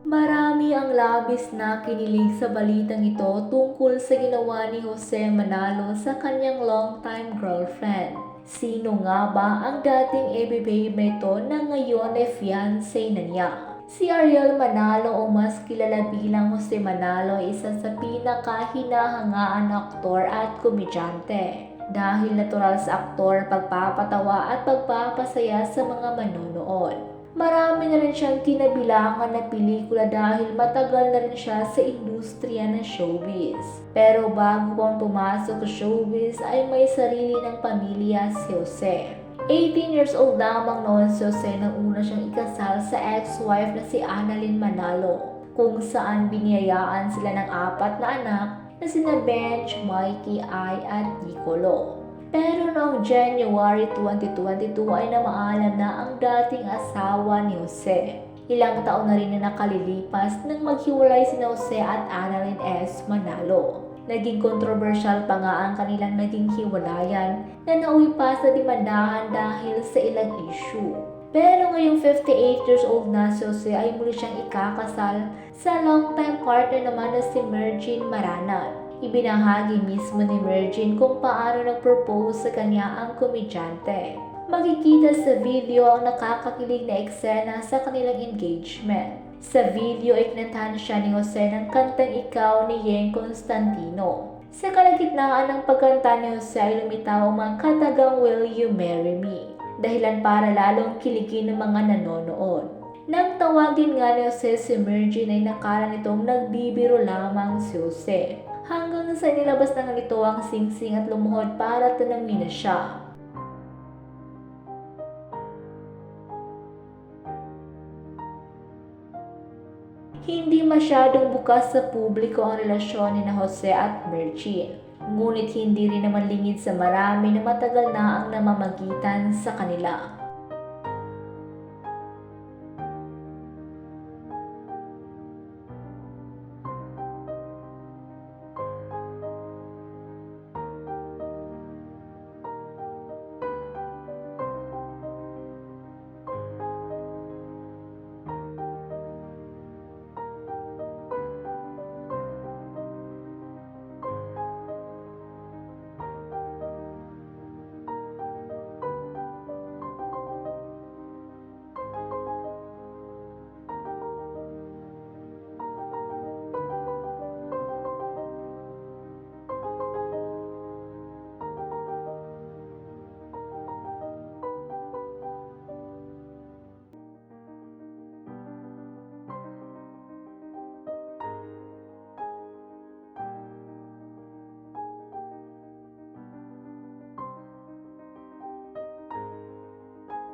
Marami ang labis na kinilig sa balitang ito tungkol sa ginawa ni Jose Manalo sa kanyang longtime girlfriend. Sino nga ba ang dating babe nito na ngayon ay fiancé na niya? Si Ariel Manalo o mas kilala bilang Jose Manalo ay isa sa pinakahinahangaan na aktor at komedyante. Dahil natural sa aktor, pagpapatawa at pagpapasaya sa mga manonood. Marami na rin siyang kinabilangan na pelikula dahil matagal na rin siya sa industriya ng showbiz. Pero bago pang pumasok sa showbiz ay may sarili ng pamilya si Jose. 18 years old lamang noon si Jose nang una siyang ikasal sa ex-wife na si Annalyn Manalo, kung saan biniyayaan sila ng 4 na anak na sina Benj, Mikey, Ai at Nicolo. Pero noong January 2022 ay namaalam na ang dating asawa ni Jose. Ilang taon na rin na nakalilipas nang maghiwalay sina Jose at Annalyn S. Manalo. Naging kontrobersyal pa nga ang kanilang naging hiwalayan na nauwi pa sa demandahan dahil sa ilang issue. Pero ngayong 58 years old na si Jose ay muli siyang ikakasal sa longtime partner naman na si Mergine Maranat. Ibinahagi mismo ni Mergine kung paano nag-propose sa kanya ang komedyante. Makikita sa video ang nakakakilig na eksena sa kanilang engagement. Sa video ay kinantahan siya ni Jose ng kantang Ikaw ni Yeng Constantino. Sa kalagitnaan ng pagkanta ni Jose ay lumitaw ang mga katagang Will You Marry Me? Dahilan para lalong kiligin ng mga nanonood. Nang tawagin nga ni Jose si Mergine ay nakala nitong nagbibiro lamang si Jose. Hanggang sa inilabas na nito ang singsing at lumuhod para tanungin na siya. Hindi masyadong bukas sa publiko ang relasyon ni Jose at Mergine. Ngunit hindi rin naman lingid sa marami na matagal na ang namamagitan sa kanila.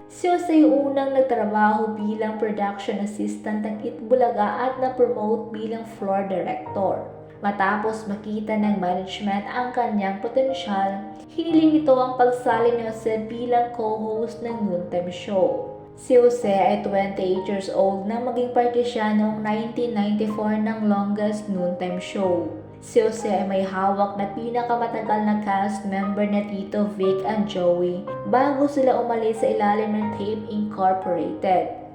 Si Jose ay unang nagtrabaho bilang production assistant ng Itbulaga at na-promote bilang floor director. Matapos makita ng management ang kanyang potensyal, hiniling nito ang pagsali ni Jose bilang co-host ng noontime show. Si Jose ay 28 years old nang maging parte siya noong 1994 ng Longest Noontime Show. Si Jose ay may hawak na pinakamatagal na cast member na Tito Vic and Joey bago sila umalis sa ilalim ng Tape Incorporated.